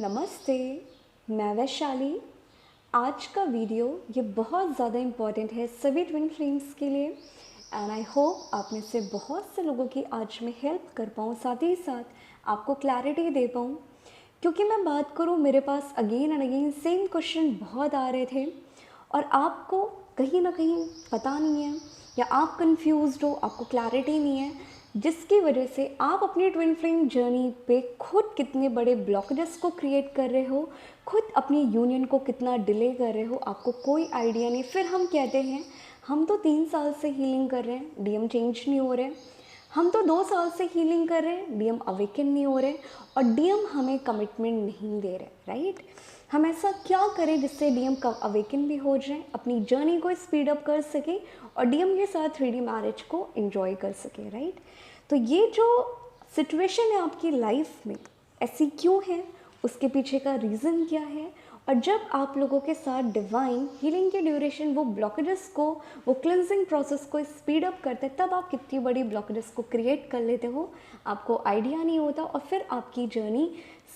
नमस्ते, मैं वैशाली। आज का वीडियो ये बहुत ज़्यादा इम्पॉर्टेंट है सभी ट्विन फ्लेम्स के लिए एंड आई होप आप में से बहुत से लोगों की आज मैं हेल्प कर पाऊँ, साथ ही साथ आपको क्लैरिटी दे पाऊँ। क्योंकि मैं बात करूँ, मेरे पास again and again same question बहुत आ रहे थे और आपको कहीं ना कहीं पता नहीं है या आप कंफ्यूज्ड हो, आपको क्लैरिटी नहीं है, जिसकी वजह से आप अपनी ट्विन फ्लेम जर्नी पे खुद कितने बड़े ब्लॉकेजेस को क्रिएट कर रहे हो, खुद अपनी यूनियन को कितना डिले कर रहे हो, आपको कोई आइडिया नहीं। फिर हम कहते हैं हम तो 3 साल से हीलिंग कर रहे हैं, डीएम चेंज नहीं हो रहे। हम तो 2 साल से हीलिंग कर रहे हैं, डीएम अवेकन नहीं हो रहे और डीएम हमें कमिटमेंट नहीं दे रहे, राइट। हम ऐसा क्या करें जिससे डीएम का अवेकन भी हो जाए, अपनी जर्नी को स्पीड अप कर सके और डीएम के साथ 3D मैरिज को एंजॉय कर सके, राइट। तो ये जो सिचुएशन है आपकी लाइफ में ऐसी क्यों है, उसके पीछे का रीज़न क्या है, और जब आप लोगों के साथ डिवाइन हीलिंग की ड्यूरेशन वो ब्लॉकेजेस को, वो क्लिनजिंग प्रोसेस को स्पीड अप करते हैं, तब आप कितनी बड़ी ब्लॉकेजेस को क्रिएट कर लेते हो, आपको आइडिया नहीं होता और फिर आपकी जर्नी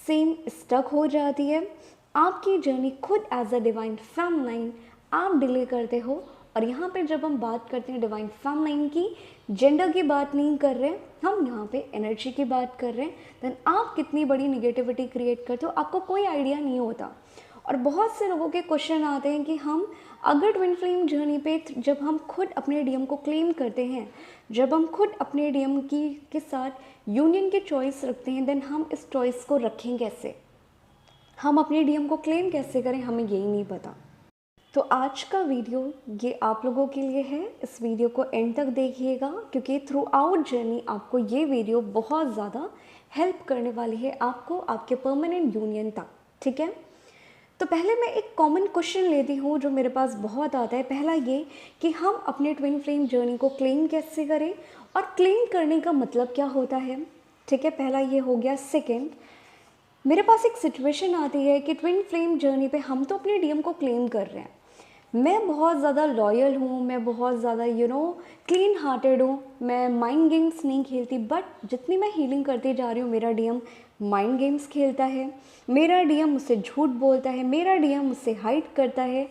सेम स्टक हो जाती है। आपकी जर्नी खुद एज अ डिवाइन फेमिनाइन आप डिले करते हो। और यहाँ पे जब हम बात करते हैं डिवाइन फेमिनाइन की, जेंडर की बात नहीं कर रहे, हम यहाँ पे एनर्जी की बात कर रहे हैं। देन आप कितनी बड़ी निगेटिविटी क्रिएट करते हो, आपको कोई आइडिया नहीं होता। और बहुत से लोगों के क्वेश्चन आते हैं कि हम अगर ट्विन फ्लेम जर्नी पे जब हम खुद अपने डीएम को क्लेम करते हैं, जब हम खुद अपने डीएम की के साथ यूनियन की चॉइस रखते हैं, देन हम इस चॉइस को रखें कैसे, हम अपने डीएम को क्लेम कैसे करें, हमें यही नहीं पता। तो आज का वीडियो ये आप लोगों के लिए है। इस वीडियो को एंड तक देखिएगा क्योंकि थ्रू आउट जर्नी आपको ये वीडियो बहुत ज़्यादा हेल्प करने वाली है, आपको आपके परमानेंट यूनियन तक, ठीक है। तो पहले मैं एक कॉमन क्वेश्चन लेती हूँ जो मेरे पास बहुत आता है। पहला ये कि हम अपने ट्विन फ्लेम जर्नी को क्लेम कैसे करें और क्लेम करने का मतलब क्या होता है, ठीक है। पहला ये हो गया। सेकेंड, मेरे पास एक सिचुएशन आती है कि ट्विन फ्लेम जर्नी पे हम तो अपने डीएम को क्लेम कर रहे हैं, मैं बहुत ज़्यादा लॉयल हूँ, मैं बहुत ज़्यादा क्लीन हार्टेड हूँ, मैं माइंड गेम्स नहीं खेलती, बट जितनी मैं हीलिंग करती जा रही हूँ मेरा डीएम माइंड गेम्स खेलता है, मेरा डीएम मुझसे झूठ बोलता है, मेरा डीएम मुझसे हाइड करता है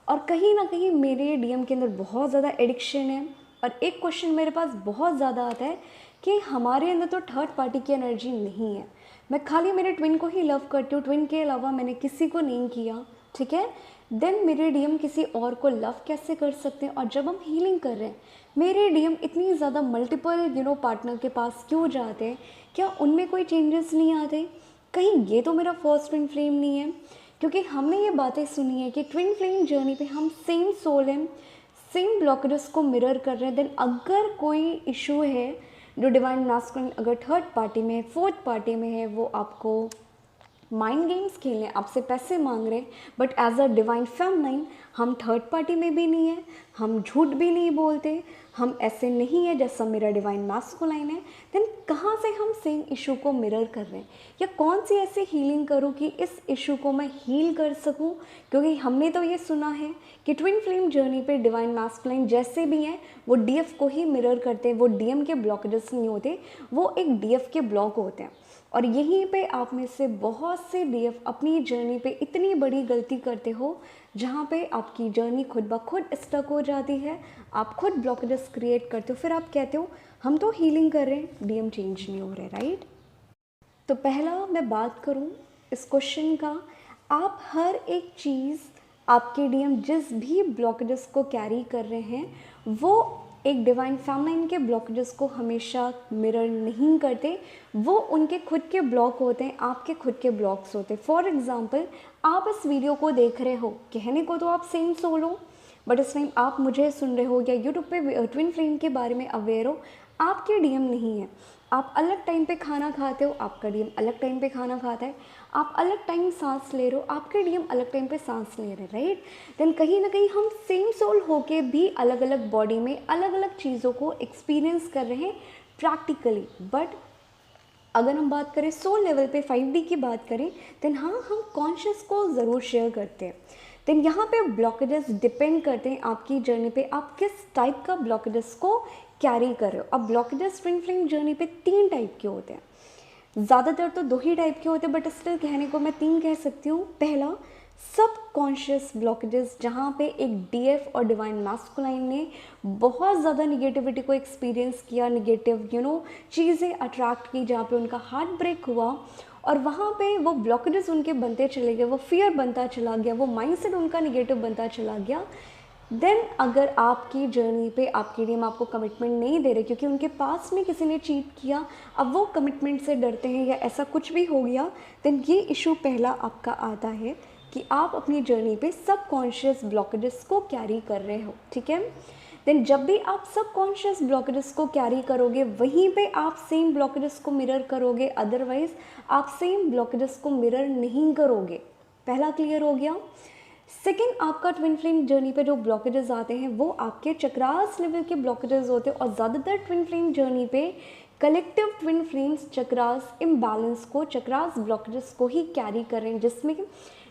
और कहीं ना कहीं मेरे डीएम के अंदर बहुत ज़्यादा एडिक्शन है। और एक क्वेश्चन मेरे पास बहुत ज़्यादा आता है कि हमारे अंदर तो थर्ड पार्टी की एनर्जी नहीं है, मैं खाली मेरे ट्विन को ही लव करती हूँ, ट्विन के अलावा मैंने किसी को नहीं किया, ठीक है। देन मेरे डीएम किसी और को लव कैसे कर सकते हैं। और जब हम हीलिंग कर रहे हैं, मेरे डीएम इतनी ज़्यादा मल्टीपल पार्टनर के पास क्यों जाते हैं, क्या उनमें कोई चेंजेस नहीं आते, कहीं ये तो मेरा फर्स्ट ट्विन फ्लेम नहीं है। क्योंकि हमने ये बातें सुनी है कि ट्विन फ्लेम जर्नी पे हम सेम सोल हैं, सेम ब्लॉकेजेस को मिरर कर रहे हैं। देन अगर कोई इशू है जो डिवाइन मैस्कुलिन अगर थर्ड पार्टी में है, फोर्थ पार्टी में है, वो आपको माइंड गेम्स खेलने, आपसे पैसे मांग रहे हैं, but as a divine feminine हम थर्ड पार्टी में भी नहीं है, हम झूठ भी नहीं बोलते, हम ऐसे नहीं है जैसा मेरा डिवाइन मैस्कुलाइन है। देन कहाँ से हम सेम इशू को मिरर कर रहे हैं, या कौन सी ऐसी हीलिंग करूँ कि इस इशू को मैं हील कर सकूँ। क्योंकि हमने तो ये सुना है कि ट्विन फ्लेम जर्नी पे डिवाइन मैस्कुलाइन जैसे भी हैं वो डीएफ को ही मिरर करते हैं, वो डीएम के ब्लॉकेजेस नहीं होते, वो एक डीएफ के ब्लॉक होते हैं। और यहीं पे आप में से बहुत से डीएफ अपनी जर्नी पे इतनी बड़ी गलती करते हो जहाँ पे आपकी जर्नी खुद ब खुद स्टक हो जाती है, आप खुद ब्लॉकेजेस क्रिएट करते हो, फिर आप कहते हो हम तो हीलिंग कर रहे हैं, डीएम चेंज नहीं हो रहे, राइट। तो पहला मैं बात करूँ इस क्वेश्चन का, आप हर एक चीज़, आपके डीएम जिस भी ब्लॉकेजेस को कैरी कर रहे हैं वो एक डिवाइन फेमिनाइन के ब्लॉकेजेस को हमेशा मिरर नहीं करते, वो उनके खुद के ब्लॉक होते हैं, आपके खुद के ब्लॉक्स होते हैं। फॉर एग्जांपल, आप इस वीडियो को देख रहे हो, कहने को तो आप सेम सोल हो, बट इस टाइम आप मुझे सुन रहे हो या यूट्यूब पे ट्विन फ्लेम के बारे में अवेयर हो, आपके डीएम नहीं है, आप अलग टाइम पे खाना खाते हो, आपका डीएम अलग टाइम पे खाना खाता है, आप अलग टाइम सांस ले रहे हो, आपके डीएम अलग टाइम पे सांस ले रहे हैं, राइट। देन कहीं ना कहीं हम सेम सोल होके भी अलग अलग बॉडी में अलग अलग चीज़ों को एक्सपीरियंस कर रहे हैं प्रैक्टिकली। बट अगर हम बात करें सोल लेवल पे 5D की बात करें, देन हाँ, हम कॉन्शियस को ज़रूर शेयर करते हैं। देन यहाँ पे ब्लॉकेजेस डिपेंड करते हैं आपकी जर्नी पे, आप किस टाइप का ब्लॉकेजेस को कैरी कर रहे हो। अब ब्लॉकेजेस ट्विन फ्लेम जर्नी पे 3 टाइप के होते हैं। ज़्यादातर तो 2 ही टाइप के होते हैं, बट स्टिल कहने को मैं 3 कह सकती हूँ। पहला, सब कॉन्शियस ब्लॉकेजेस, जहाँ पे एक डीएफ और डिवाइन मैस्कुलाइन ने बहुत ज़्यादा निगेटिविटी को एक्सपीरियंस किया, निगेटिव चीज़ें अट्रैक्ट की, जहाँ पे उनका हार्ट ब्रेक हुआ और वहाँ पे वो ब्लॉकेजेस उनके बनते चले गए, वो फियर बनता चला गया, वो माइंडसेट उनका निगेटिव बनता चला गया। देन अगर आपकी जर्नी पे आपके टीम आपको कमिटमेंट नहीं दे रहे क्योंकि उनके पास में किसी ने चीट किया, अब वो कमिटमेंट से डरते हैं या ऐसा कुछ भी हो गया, देन ये इशू पहला आपका आता है कि आप अपनी जर्नी पे सबकॉन्शियस ब्लॉकेजेस को कैरी कर रहे हो, ठीक है। देन जब भी आप सबकॉन्शियस ब्लॉकेजेस को कैरी करोगे, वहीं पे आप सेम ब्लॉकेजेस को मिरर करोगे, अदरवाइज आप सेम ब्लॉकेजेस को मिरर नहीं करोगे। पहला क्लियर हो गया। सेकेंड, आपका ट्विन फ्लेम जर्नी पे जो ब्लॉकेजेस आते हैं वो आपके चक्रास लेवल के ब्लॉकेजेस होते हैं, और ज़्यादातर ट्विन फ्लेम जर्नी पे collective twin flames chakras imbalance को, चक्रास ब्लॉकेजेस को ही कैरी कर रहे हैं, जिसमें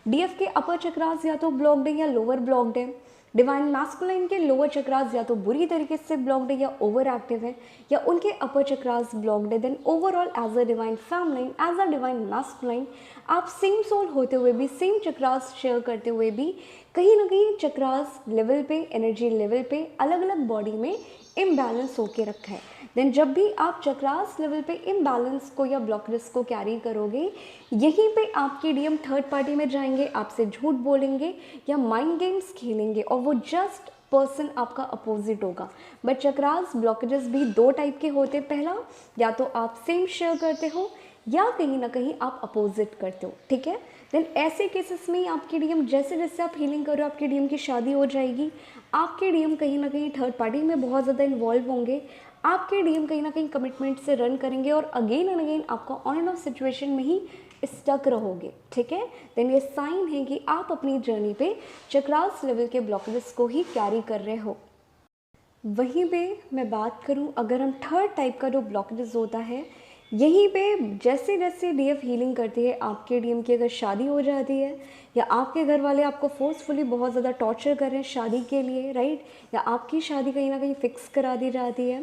डीएफ के अपर चक्रास या तो ब्लॉक्ड है या लोअर ब्लॉक्ड है, डिवाइन मैस्कुलाइन के लोअर चक्रास या तो बुरी तरीके से ब्लॉक्ड है या ओवर एक्टिव है, या उनके अपर चक्रास ब्लॉक्ड है। Then overall as a divine feminine, as a divine masculine, आप सेम सोल होते हुए भी, सेम चक्रास शेयर करते हुए भी कहीं ना कहीं चक्रास लेवल पे, एनर्जी लेवल पे अलग अलग बॉडी में इम्बैलेंस होके रखा है। देन जब भी आप चक्रास लेवल पे इम्बैलेंस को या ब्लॉकेजेस को कैरी करोगे, यहीं पे आपके डीएम थर्ड पार्टी में जाएंगे, आपसे झूठ बोलेंगे या माइंड गेम्स खेलेंगे, और वो जस्ट पर्सन आपका अपोजिट होगा। बट चक्रास ब्लॉकेजेस भी 2 टाइप के होते हैं। पहला, या तो आप सेम शेयर करते हो या कहीं ना कहीं आप अपोजिट करते हो, ठीक है। देन ऐसे केसेस में आपके डीएम, जैसे जैसे आप हीलिंग करो, आपके डीएम की शादी हो जाएगी, आपके डीएम कहीं ना कहीं थर्ड पार्टी में बहुत ज़्यादा इन्वॉल्व होंगे, आपके डीएम कहीं ना कहीं कमिटमेंट से रन करेंगे और अगेन एंड अगेन आपको ऑन एंड ऑफ सिचुएशन में ही स्टक रहोगे, ठीक है। देन ये साइन है कि आप अपनी जर्नी पे चक्रास लेवल के ब्लॉकेजेस को ही कैरी कर रहे हो। वहीं पे मैं बात करूं, अगर हम थर्ड टाइप का जो ब्लॉकेजेस होता है, यहीं पे जैसे जैसे डीएफ हीलिंग करती है, आपके डीएम की अगर शादी हो जाती है या आपके घर वाले आपको फोर्सफुली बहुत ज़्यादा टॉर्चर कर रहे हैं शादी के लिए, राइट, या आपकी शादी कहीं ना कहीं फिक्स करा दी जाती है,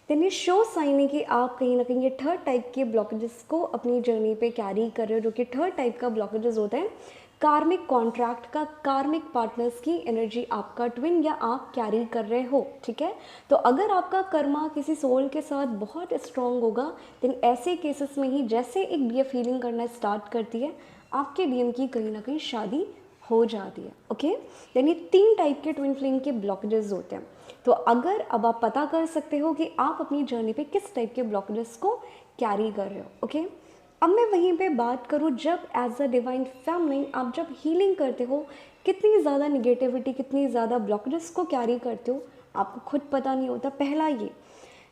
देन ये शो साइन है कि आप कहीं ना कहीं ये थर्ड टाइप के ब्लॉकेजेस को अपनी जर्नी पे कैरी कर रहे हो, जो कि थर्ड टाइप का ब्लॉकेजेस होता है कार्मिक कॉन्ट्रैक्ट का, कार्मिक पार्टनर्स की एनर्जी आपका ट्विन या आप कैरी कर रहे हो, ठीक है। तो अगर आपका कर्मा किसी सोल के साथ बहुत स्ट्रॉन्ग होगा, देन ऐसे केसेस में ही जैसे एक डीएफ हीलिंग करना स्टार्ट करती है, आपके डीएम की कहीं ना कहीं शादी हो जाती है, ओके। यानी 3 टाइप के ट्विन फ्लेम के ब्लॉकेजेस होते हैं। तो अगर अब आप पता कर सकते हो कि आप अपनी जर्नी पे किस टाइप के ब्लॉकेजेस को कैरी कर रहे हो, ओके। अब मैं वहीं पे बात करूँ, जब एज अ डिवाइन फेमनिन आप जब हीलिंग करते हो, कितनी ज़्यादा निगेटिविटी, कितनी ज़्यादा ब्लॉकेजेस को कैरी करते हो, आपको खुद पता नहीं होता। पहला ये,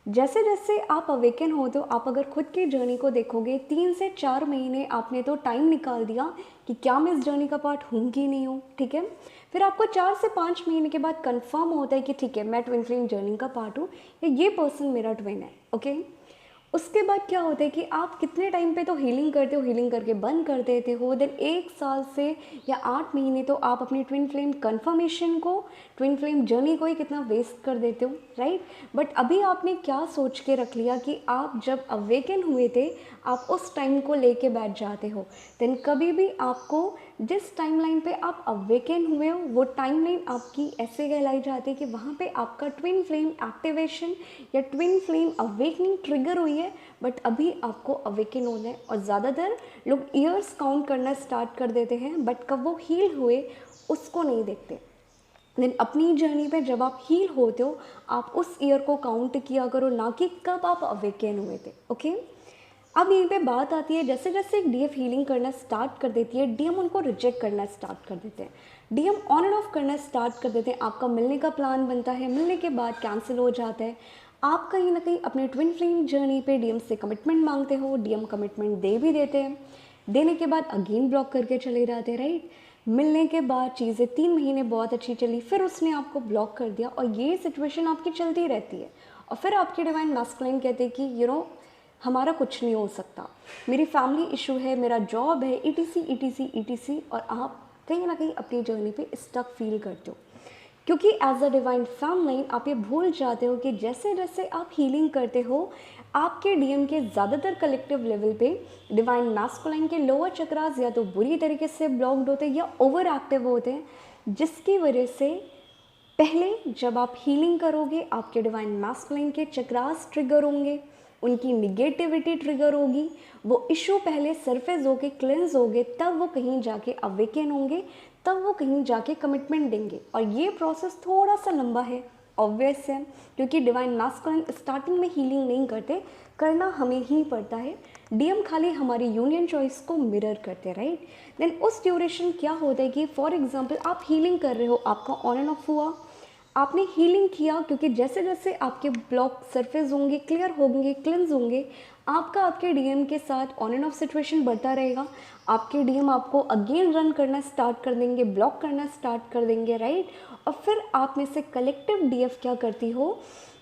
जैसे जैसे आप अवेकन होते हो, आप अगर खुद की जर्नी को देखोगे, 3 से 4 महीने आपने तो टाइम निकाल दिया कि क्या मैं इस जर्नी का पार्ट हूँ कि नहीं हूँ, ठीक है। फिर आपको 4 से 5 महीने के बाद कंफर्म होता है कि ठीक है, मैं ट्विन फ्लेम जर्नी का पार्ट हूँ, या ये पर्सन मेरा ट्विन है, ओके। उसके बाद क्या होता है कि आप कितने टाइम पे तो हीलिंग करते हो, हीलिंग करके बंद कर देते हो, देन 1 साल से या 8 महीने तो आप अपनी ट्विन फ्लेम कन्फर्मेशन को, ट्विन फ्लेम जर्नी को ही कितना वेस्ट कर देते हो, राइट। बट अभी आपने क्या सोच के रख लिया कि आप जब अवेकन हुए थे, आप उस टाइम को लेके बैठ जाते हो। देन कभी भी आपको जिस टाइमलाइन पे आप अवेकन हुए हो, वो टाइमलाइन आपकी ऐसे कहलाई जाती है कि वहाँ पे आपका ट्विन फ्लेम एक्टिवेशन या ट्विन फ्लेम अवेकनिंग ट्रिगर हुई है, बट अभी आपको अवेकन होना है। और ज़्यादातर लोग ईयर्स काउंट करना स्टार्ट कर देते हैं, बट कब वो हील हुए उसको नहीं देखते। देन अपनी जर्नी पे जब आप हील होते हो, आप उस ईयर को काउंट किया करो, ना कि कब आप अवेकन हुए थे, ओके। अब यहीं पे बात आती है, जैसे जैसे एक डीएफ हीलिंग करना स्टार्ट कर देती है, डीएम उनको रिजेक्ट करना स्टार्ट कर देते हैं, डीएम ऑन एंड ऑफ करना स्टार्ट कर देते हैं। आपका मिलने का प्लान बनता है, मिलने के बाद कैंसिल हो जाता है। आप कहीं ना कहीं अपने ट्विन फ्लेम जर्नी पे डीएम से कमिटमेंट मांगते हो, डीएम कमिटमेंट दे भी देते हैं, देने के बाद अगेन ब्लॉक करके चले जाते हैं, राइट। मिलने के बाद चीज़ें 3 महीने बहुत अच्छी चली, फिर उसने आपको ब्लॉक कर दिया, और ये सिचुएशन आपकी चलती रहती है। और फिर आपके डिवाइन मैस्कुलिन कहते हैं कि हमारा कुछ नहीं हो सकता, मेरी फैमिली इशू है, मेरा जॉब है, ईटीसी ईटीसी ईटीसी, और आप कहीं ना कहीं अपनी जर्नी पे स्टक फील करते हो, क्योंकि एज अ डिवाइन फेमनिन आप ये भूल जाते हो कि जैसे जैसे आप हीलिंग करते हो, आपके डीएम के ज़्यादातर कलेक्टिव लेवल पे डिवाइन मैस्कुलाइन के लोअर चक्रास या तो बुरी तरीके से ब्लॉक्ड होते हैं या ओवर एक्टिव होते हैं, जिसकी वजह से पहले जब आप हीलिंग करोगे आपके डिवाइन मैस्कुलाइन के चक्रास ट्रिगर होंगे, उनकी निगेटिविटी ट्रिगर होगी, वो इशू पहले सरफेस होके क्लेंस होंगे, तब वो कहीं जाके अवेकन होंगे, तब वो कहीं जाके कमिटमेंट देंगे। और ये प्रोसेस थोड़ा सा लंबा है, ऑब्वियस है, क्योंकि डिवाइन मैस्कुलाइन स्टार्टिंग में हीलिंग नहीं करते, करना हमें ही पड़ता है। डीएम खाली हमारी यूनियन चॉइस को मिरर करते, राइट। देन उस ड्यूरेशन क्या होता है कि फॉर एग्जांपल आप हीलिंग कर रहे हो, आपका ऑन एंड ऑफ हुआ, आपने हीलिंग किया, क्योंकि जैसे जैसे आपके ब्लॉक सरफेस होंगे, क्लियर होंगे, क्लिनज होंगे, आपका आपके डीएम के साथ ऑन एंड ऑफ सिचुएशन बढ़ता रहेगा। आपके डीएम आपको अगेन रन करना स्टार्ट कर देंगे, ब्लॉक करना स्टार्ट कर देंगे, राइट। और फिर आप में से कलेक्टिव डीएफ क्या करती हो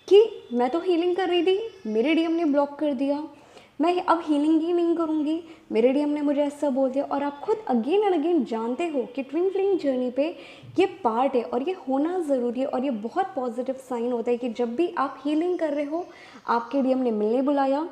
कि मैं तो हीलिंग कर रही थी, मेरे डीएम ने ब्लॉक कर दिया, मैं अब हीलिंग ही नहीं करूँगी, मेरे डीएम ने मुझे ऐसा बोल दिया। और आप खुद अगेन एंड अगेन जानते हो कि ट्विन फ्लेम जर्नी पे ये पार्ट है और ये होना ज़रूरी है। और ये बहुत पॉजिटिव साइन होता है कि जब भी आप हीलिंग कर रहे हो, आपके डीएम ने मिलने बुलाया,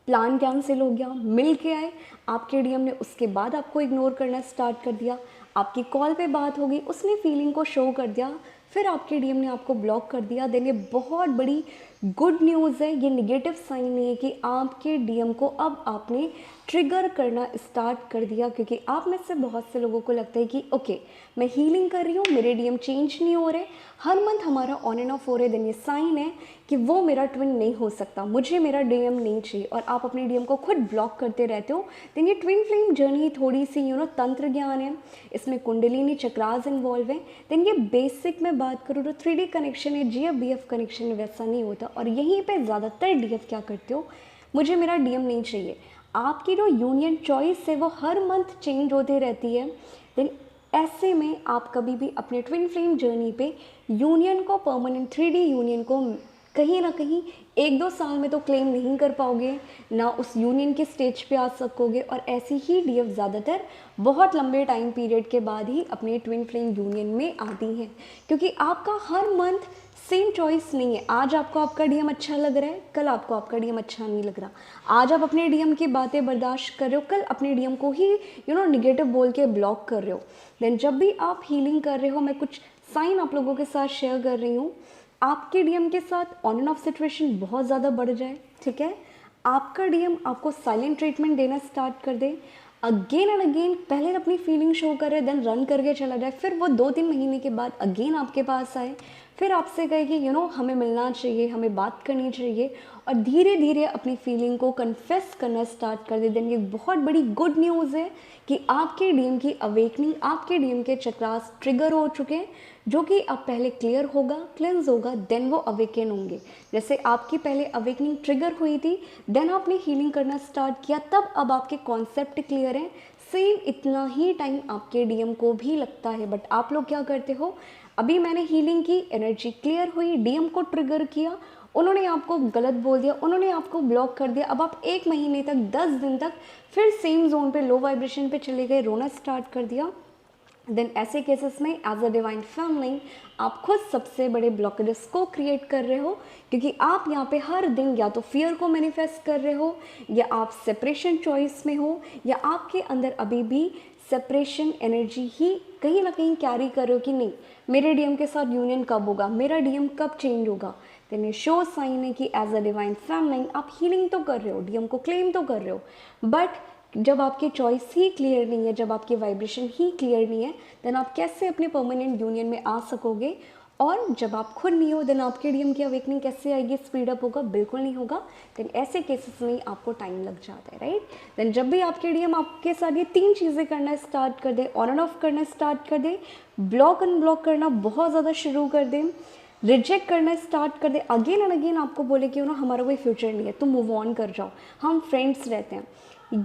प्लान कैंसिल हो गया, मिल के आए, आपके डीएम ने उसके बाद आपको इग्नोर करना स्टार्ट कर दिया, आपकी कॉल पे बात होगी, उसने फीलिंग को शो कर दिया, फिर आपके डीएम ने आपको ब्लॉक कर दिया, देन ये बहुत बड़ी गुड न्यूज़ है। ये निगेटिव साइन नहीं है कि आपके डीएम को अब आपने ट्रिगर करना स्टार्ट कर दिया, क्योंकि आप में से बहुत से लोगों को लगता है कि ओके मैं हीलिंग कर रही हूँ, मेरे डीएम चेंज नहीं हो रहे, हर मंथ हमारा ऑन एंड ऑफ हो रहे, देन ये साइन है कि वो मेरा ट्विन नहीं हो सकता, मुझे मेरा डीएम नहीं चाहिए, और आप अपने डीएम को खुद ब्लॉक करते रहते हो। देन ये ट्विन फ्लेम जर्नी थोड़ी सी तंत्र ज्ञान है, इसमें कुंडलिनी चक्रास इन्वॉल्व है। देन ये बेसिक में बात करूँ तो 3D कनेक्शन है, GF-BF कनेक्शन वैसा नहीं होता। और यहीं पे ज़्यादातर डीएफ क्या करते हो, मुझे मेरा डीएम नहीं चाहिए। आपकी जो यूनियन चॉइस है वो हर मंथ चेंज होती रहती है। देन ऐसे में आप कभी भी अपने ट्विन फ्लेम जर्नी पे यूनियन को, परमानेंट 3D यूनियन को कहीं ना कहीं 1-2 साल में तो क्लेम नहीं कर पाओगे, ना उस यूनियन के स्टेज पे आ सकोगे। और ऐसी ही डीएफ ज़्यादातर बहुत लंबे टाइम पीरियड के बाद ही अपने ट्विन फ्लेम यूनियन में आती हैं, क्योंकि आपका हर मंथ सेम चॉइस नहीं है। आज आपको आपका डीएम अच्छा लग रहा है, कल आपको आपका डीएम अच्छा नहीं लग रहा। आज आप अपने डीएम की बातें बर्दाश्त कर रहे हो, कल अपने डीएम को ही निगेटिव बोल के ब्लॉक कर रहे हो। देन जब भी आप हीलिंग कर रहे हो, मैं कुछ साइन आप लोगों के साथ शेयर कर रही हूँ। आपके डीएम के साथ ऑन एंड ऑफ सिचुएशन बहुत ज़्यादा बढ़ जाए, ठीक है, आपका डीएम आपको साइलेंट ट्रीटमेंट देना स्टार्ट कर दे, अगेन एंड अगेन पहले अपनी फीलिंग शो करे, देन रन करके चला जाए, फिर वो 2-3 महीने के बाद अगेन आपके पास आए, फिर आपसे कहे कि हमें मिलना चाहिए, हमें बात करनी चाहिए, और धीरे धीरे अपनी फीलिंग को कन्फेस करना स्टार्ट कर दे। देन ये बहुत बड़ी गुड न्यूज़ है कि आपके डीएम की अवेकनिंग, आपके डीएम के चक्रास ट्रिगर हो चुके हैं, जो कि अब पहले क्लियर होगा, क्लेंस होगा, देन वो अवेकन होंगे। जैसे आपकी पहले अवेकनिंग ट्रिगर हुई थी, देन आपने हीलिंग करना स्टार्ट किया, तब अब आपके कॉन्सेप्ट क्लियर हैं। सेम इतना ही टाइम आपके डीएम को भी लगता है, बट आप लोग क्या करते हो, अभी मैंने हीलिंग की, एनर्जी क्लियर हुई, डीएम को ट्रिगर किया, उन्होंने आपको गलत बोल दिया, उन्होंने आपको ब्लॉक कर दिया, अब आप 1 महीने तक, 10 दिन तक फिर सेम जोन पे, लो वाइब्रेशन पे चले गए, रोना स्टार्ट कर दिया। देन ऐसे केसेस में एज अ डिवाइन फैमिली आप खुद सबसे बड़े ब्लॉकेजेस को क्रिएट कर रहे हो, क्योंकि आप यहाँ पे हर दिन या तो फियर को मैनिफेस्ट कर रहे हो, या आप सेपरेशन चॉइस में हो, या आपके अंदर अभी भी सेपरेशन एनर्जी ही कहीं ना कहीं कैरी कर रहे हो कि नहीं मेरे डीएम के साथ यूनियन कब होगा, मेरा डीएम कब चेंज होगा। देन ये शो साइन है कि एज अ डिवाइन फैमिली आप हीलिंग तो कर रहे हो, डीएम को क्लेम तो कर रहे हो, बट जब आपकी चॉइस ही क्लियर नहीं है, जब आपकी वाइब्रेशन ही क्लियर नहीं है, देन आप कैसे अपने परमानेंट यूनियन में आ सकोगे। और जब आप खुद नहीं हो, देन आपके डीएम की अवेकनिंग कैसे आएगी, स्पीड अप होगा, बिल्कुल नहीं होगा। देन ऐसे केसेस में आपको टाइम लग जाता है, राइट। देन जब भी आपके डीएम आपके साथ ये 3 चीज़ें करना स्टार्ट कर दे, ऑन एंड ऑफ करना स्टार्ट कर दे, ब्लॉक अनब्लॉक करना बहुत ज़्यादा शुरू कर दे, रिजेक्ट करना स्टार्ट कर दे, अगेन एंड अगेन आपको बोले कि हमारा कोई फ्यूचर नहीं है, तुम मूव ऑन कर जाओ, हम फ्रेंड्स रहते हैं,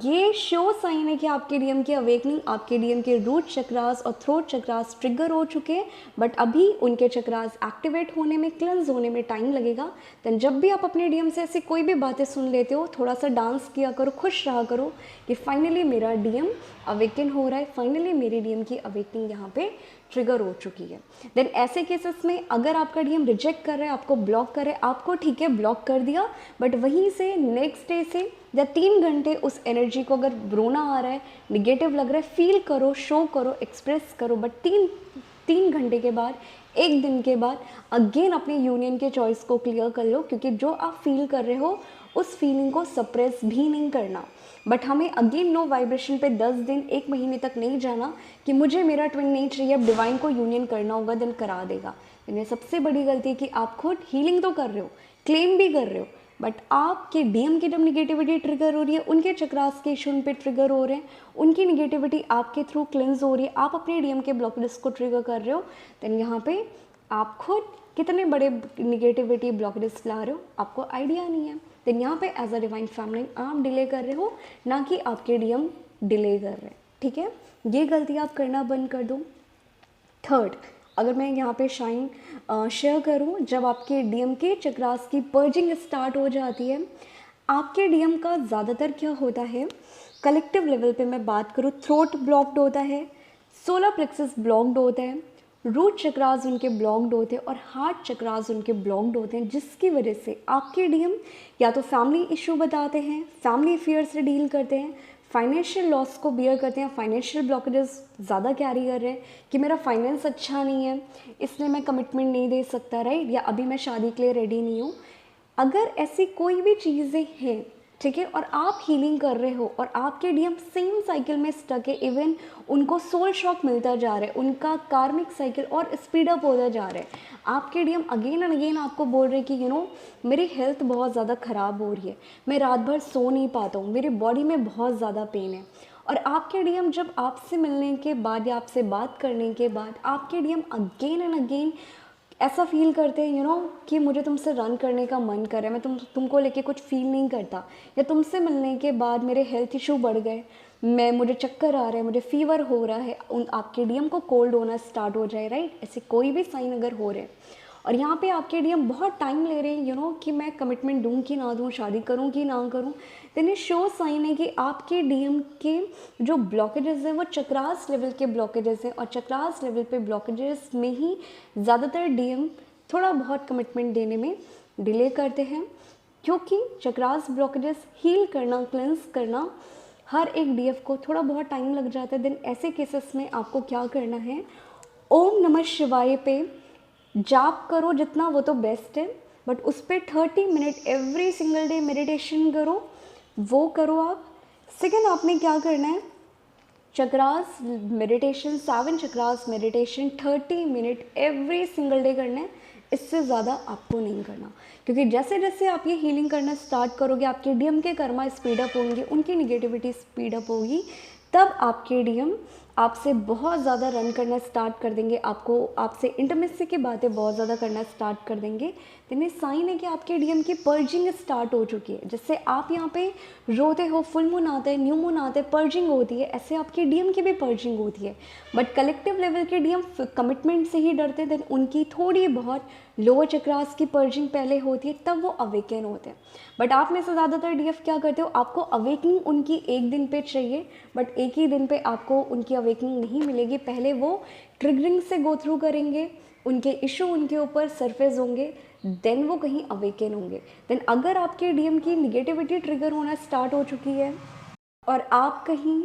ये शो साइन है कि आपके डीएम की अवेकनिंग, आपके डीएम के रूट चक्रास और थ्रोट चक्रास ट्रिगर हो चुके हैं, बट अभी उनके चक्रास एक्टिवेट होने में, क्लेंस होने में टाइम लगेगा। देन जब भी आप अपने डीएम से ऐसी कोई भी बातें सुन लेते हो, थोड़ा सा डांस किया करो, खुश रहा करो कि फाइनली मेरा डीएम अवेकन हो रहा है, फाइनली मेरे डीएम की अवेकनिंग यहाँ पे ट्रिगर हो चुकी है। देन ऐसे केसेस में अगर आपका डीएम रिजेक्ट कर रहा है, आपको ब्लॉक कर रहा है, आपको ठीक है ब्लॉक कर दिया, बट वहीं से नेक्स्ट डे से या 3 घंटे उस एनर्जी को अगर रोना आ रहा है, निगेटिव लग रहा है, फील करो, शो करो, एक्सप्रेस करो, बट 3 घंटे के बाद, 1 दिन के बाद अगेन अपने यूनियन के चॉइस को क्लियर कर लो, क्योंकि जो आप फील कर रहे हो उस फीलिंग को सप्रेस भी नहीं करना। बट हमें अगेन लो वाइब्रेशन पे 10 दिन 1 महीने तक नहीं जाना कि मुझे मेरा ट्विन नहीं चाहिए, अब डिवाइन को यूनियन करना होगा, देन करा देगा। ये सबसे बड़ी गलती है कि आप खुद हीलिंग तो कर रहे हो, क्लेम भी कर रहे हो, बट आपके डीएम की जब निगेटिविटी ट्रिगर हो रही है, उनके चक्रास के इशू उन पे ट्रिगर हो रहे हैं, उनकी निगेटिविटी आपके थ्रू क्लेंस हो रही है, आप अपने डीएम के ब्लॉकेजेस को ट्रिगर कर रहे हो, देन यहाँ पे आप खुद कितने बड़े निगेटिविटी ब्लॉकेजेस ला रहे हो आपको आइडिया नहीं है। देन यहाँ पे एज अ डिवाइन फैमिली आप डिले कर रहे हो, ना कि आपके डीएम डिले कर रहे हैं, ठीक है। ये गलती आप करना बंद कर दो। थर्ड, अगर मैं यहाँ पे शाइन शेयर करूँ, जब आपके डीएम के चक्रास की पर्जिंग स्टार्ट हो जाती है, आपके डीएम का ज़्यादातर क्या होता है, कलेक्टिव लेवल पे मैं बात करूँ, थ्रोट ब्लॉक्ड होता है, सोलर प्लेक्सस ब्लॉक्ड होता है, रूट चक्रास उनके ब्लॉक्ड होते हैं और हार्ट चक्रास उनके ब्लॉक्ड होते हैं, जिसकी वजह से आपके डीएम या तो फैमिली इशू बताते हैं, फैमिली अफेयर से डील करते हैं, फाइनेंशियल लॉस को बियर करते हैं, फाइनेंशियल ब्लॉकेजेस ज़्यादा कैरी कर रहे हैं कि मेरा फाइनेंस अच्छा नहीं है इसलिए मैं कमिटमेंट नहीं दे सकता, राइट, या अभी मैं शादी के लिए रेडी नहीं हूँ। अगर ऐसी कोई भी चीज़ें हैं, ठीक है, और आप हीलिंग कर रहे हो और आपके डीएम सेम साइकिल में स्टक है, इवन उनको सोल शॉक मिलता जा रहा है, उनका कार्मिक साइकिल और स्पीड अप होता जा रहा है, आपके डीएम अगेन एंड अगेन आपको बोल रहे हैं कि मेरी हेल्थ बहुत ज़्यादा ख़राब हो रही है, मैं रात भर सो नहीं पाता हूँ, मेरी बॉडी में बहुत ज़्यादा पेन है, और आपके डीएम जब आपसे मिलने के बाद या आपसे बात करने के बाद आपके डीएम अगेन एंड अगेन ऐसा फील करते हैं कि मुझे तुमसे रन करने का मन कर रहा है, मैं तुमको लेके कुछ फील नहीं करता, या तुमसे मिलने के बाद मेरे हेल्थ इशू बढ़ गए, मुझे चक्कर आ रहा है, मुझे फीवर हो रहा है, आपके डीएम को कोल्ड होना स्टार्ट हो जाए, राइट, ऐसे कोई भी साइन अगर हो रहे हैं और यहाँ पे आपके डीएम बहुत टाइम ले रहे हैं कि मैं कमिटमेंट दूँ कि ना दूँ, शादी करूँ कि ना करूँ, देन ये शो साइन है कि आपके डीएम के जो ब्लॉकेजेस हैं वो चक्रास लेवल के ब्लॉकेजेस हैं, और चक्रास लेवल पे ब्लॉकेजेस में ही ज़्यादातर डीएम थोड़ा बहुत कमिटमेंट देने में डिले करते हैं, क्योंकि चक्रास ब्लॉकेजेस हील करना, क्लेंस करना हर एक डीएफ को थोड़ा बहुत टाइम लग जाता है। देन ऐसे केसेस में आपको क्या करना है, ओम नमः शिवाय पे जाप करो जितना, वो तो बेस्ट है, बट उस पर 30 minute every single day meditation करो, वो करो आप। सेकेंड, आपने क्या करना है, chakras meditation, 7 chakras meditation 30 minute every single day करना है, इससे ज़्यादा आपको नहीं करना, क्योंकि जैसे जैसे आप ये हीलिंग करना स्टार्ट करोगे आपके डीएम के कर्मा स्पीडअप होंगे, उनकी निगेटिविटी स्पीडअप होगी, तब आपके डीएम आपसे बहुत ज़्यादा रन करना स्टार्ट कर देंगे, आपसे इंटीमेसी की बातें बहुत ज़्यादा करना स्टार्ट कर देंगे। तो ये साइन है कि आपके डीएम की पर्जिंग स्टार्ट हो चुकी है। जिससे आप यहाँ पे रोते हो, फुल मून आता है, न्यू मून आता है, पर्जिंग होती है, ऐसे आपके डीएम की भी पर्जिंग होती है। बट कलेक्टिव लेवल के डीएम कमिटमेंट से ही डरते हैं, देन उनकी थोड़ी बहुत लोअर चक्रास की पर्जिंग पहले होती है, तब वो अवेकन होते हैं। बट आप में से ज़्यादातर डीएफ क्या करते हो, आपको अवेकनिंग उनकी एक दिन पे चाहिए, बट एक ही दिन पे आपको उनकी अवेकनिंग नहीं मिलेगी। पहले वो ट्रिगरिंग से गो थ्रू करेंगे, उनके इशू उनके ऊपर सरफेस होंगे, देन वो कहीं अवेकन होंगे। देन अगर आपके डीएम की निगेटिविटी ट्रिगर होना स्टार्ट हो चुकी है और आप कहीं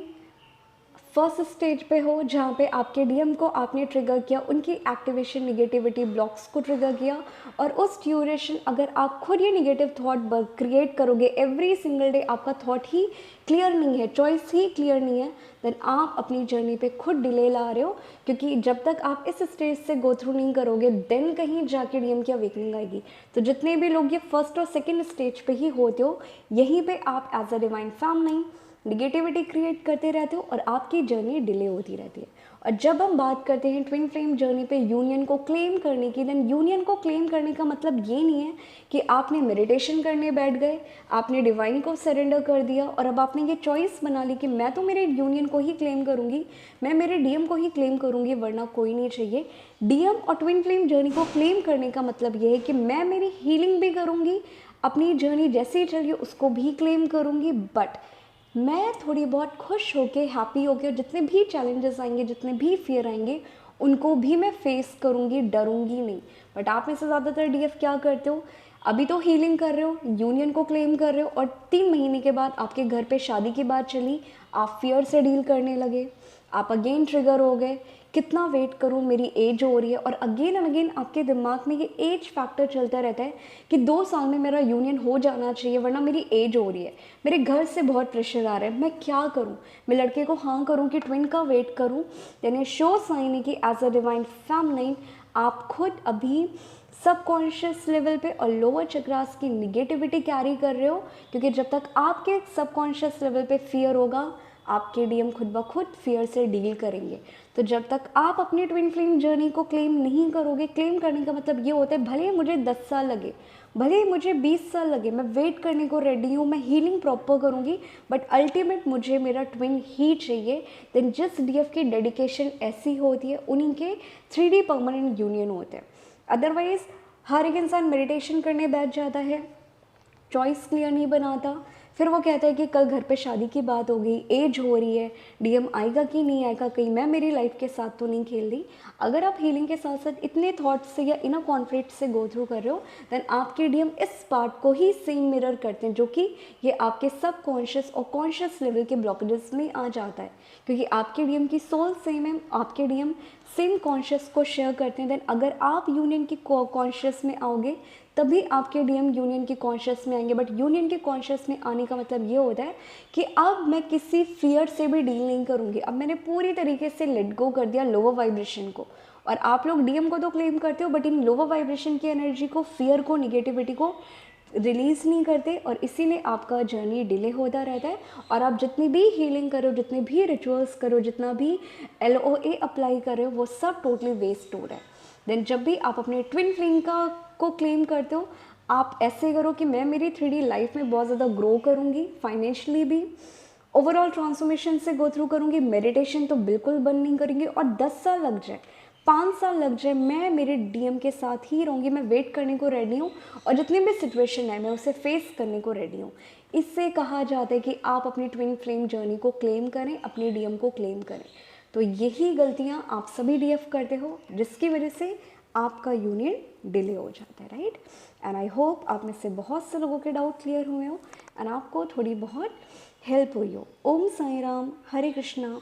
फर्स्ट स्टेज पे हो जहाँ पे आपके डीएम को आपने ट्रिगर किया, उनकी एक्टिवेशन निगेटिविटी ब्लॉक्स को ट्रिगर किया, और उस ड्यूरेशन अगर आप खुद ये निगेटिव थॉट क्रिएट करोगे एवरी सिंगल डे, आपका थॉट ही क्लियर नहीं है, चॉइस ही क्लियर नहीं है, देन आप अपनी जर्नी पे खुद डिले ला रहे हो। क्योंकि जब तक आप इस स्टेज से गो थ्रू नहीं करोगे, देन कहीं जाके डीएम की अवेकनिंग आएगी। तो जितने भी लोग ये फर्स्ट और सेकेंड स्टेज पे ही होते हो, यहीं पे आप as a divine family negativity create करते रहते हो और आपकी जर्नी डिले होती रहती है। और जब हम बात करते हैं ट्विन फ्लेम जर्नी पे यूनियन को क्लेम करने की, देन यूनियन को क्लेम करने का मतलब ये नहीं है कि आपने मेडिटेशन करने बैठ गए, आपने डिवाइन को सरेंडर कर दिया और अब आपने ये चॉइस बना ली कि मैं तो मेरे यूनियन को ही क्लेम करूँगी, मैं मेरे डीएम को ही क्लेम करूँगी, वरना कोई नहीं चाहिए। डीएम और ट्विन फ्लेम जर्नी को क्लेम करने का मतलब ये है कि मैं मेरी हीलिंग भी करूँगी, अपनी जर्नी जैसे ही चलिए उसको भी क्लेम करूँगी, बट मैं थोड़ी बहुत खुश होके, हैप्पी होके, और जितने भी चैलेंजेस आएंगे, जितने भी फियर आएंगे, उनको भी मैं फेस करूँगी, डरूंगी नहीं। बट आप में से ज़्यादातर डीएफ क्या करते हो, अभी तो हीलिंग कर रहे हो, यूनियन को क्लेम कर रहे हो, और 3 महीने के बाद आपके घर पे शादी की बात चली, आप फियर से डील करने लगे, आप अगेन ट्रिगर हो गए, कितना वेट करूँ, मेरी एज हो रही है, और अगेन एंड अगेन आपके दिमाग में ये एज फैक्टर चलता रहता है कि 2 साल में मेरा यूनियन हो जाना चाहिए वरना मेरी एज हो रही है, मेरे घर से बहुत प्रेशर आ रहा है, मैं क्या करूँ, मैं लड़के को हाँ करूँ कि ट्विन का वेट करूँ। यानी शो साइन है कि एज अ डिवाइन फेमिनिन आप खुद अभी सबकॉन्शियस लेवल पे और लोअर चक्रास की निगेटिविटी कैरी कर रहे हो, क्योंकि जब तक आपके सबकॉन्शियस लेवल पे फियर होगा, आपके डीएम खुद ब खुद फियर से डील करेंगे। तो जब तक आप अपनी ट्विन फ्लेम जर्नी को क्लेम नहीं करोगे, क्लेम करने का मतलब ये होता है भले ही मुझे 10 साल लगे, भले ही मुझे 20 साल लगे, मैं वेट करने को रेडी हूँ, मैं हीलिंग प्रॉपर करूँगी, बट अल्टीमेट मुझे मेरा ट्विन ही चाहिए। देन जिस डीएफ की डेडिकेशन ऐसी होती है उन्हीं के 3D परमानेंट यूनियन होते हैं। अदरवाइज हर एक इंसान मेडिटेशन करने बैठ जाता है, चॉइस क्लियर नहीं बनाता, फिर वो कहता है कि कल घर पे शादी की बात हो गई, एज हो रही है, डीएम आएगा कि नहीं आएगा, कहीं मैं मेरी लाइफ के साथ तो नहीं खेल रही। अगर आप हीलिंग के साथ साथ इतने थॉट्स से या इनर कॉन्फ्लिक्ट से गो थ्रू कर रहे हो, देन आपके डीएम इस पार्ट को ही सेम मिरर करते हैं, जो कि ये आपके सब कॉन्शियस और कॉन्शियस लेवल के ब्लॉकेजेस में आ जाता है, क्योंकि आपके डीएम की सोल सेम है, आपके डीएम सेम कॉन्शियस को शेयर करते हैं। देन अगर आप यूनियन की कॉन्शियस में आओगे तभी आपके डीएम यूनियन के कॉन्शियस में आएंगे। बट यूनियन के कॉन्शियस में आने का मतलब ये होता है कि अब मैं किसी फियर से भी डील नहीं करूँगी, अब मैंने पूरी तरीके से लेट गो कर दिया लोअर वाइब्रेशन को। और आप लोग डीएम को तो क्लेम करते हो, बट इन लोअर वाइब्रेशन की एनर्जी को, फियर को, निगेटिविटी को रिलीज़ नहीं करते, और इसीलिए आपका जर्नी डिले होता रहता है। और आप जितनी भी हीलिंग करो, जितने भी रिचुअल्स करो, जितना भी LOA अप्लाई करो, वो सब टोटली वेस्ट हो रहा है। देन जब भी आप अपने ट्विन फ्लेम को क्लेम करते हो, आप ऐसे करो कि मैं मेरी 3D लाइफ में बहुत ज़्यादा ग्रो करूँगी, फाइनेंशियली भी, ओवरऑल ट्रांसफॉर्मेशन से गो थ्रू करूँगी, मेडिटेशन तो बिल्कुल बंद नहीं करेंगी, और 10 साल लग जाए, 5 साल लग जाए, मैं मेरे डीएम के साथ ही रहूँगी, मैं वेट करने को रेडी हूँ, और जितनी भी सिचुएशन है मैं उसे फेस करने को रेडी हूँ। इससे कहा जाता है कि आप अपनी ट्विन फ्लेम जर्नी को क्लेम करें, अपने डीएम को क्लेम करें। तो यही गलतियाँ आप सभी डीएफ करते हो, जिसकी वजह से आपका यूनियन डिले हो जाता है, राइट। एंड आई होप आप में से बहुत से लोगों के डाउट क्लियर हुए हो एंड आपको थोड़ी बहुत हेल्प हुई हो। ओम साई राम, हरे कृष्णा।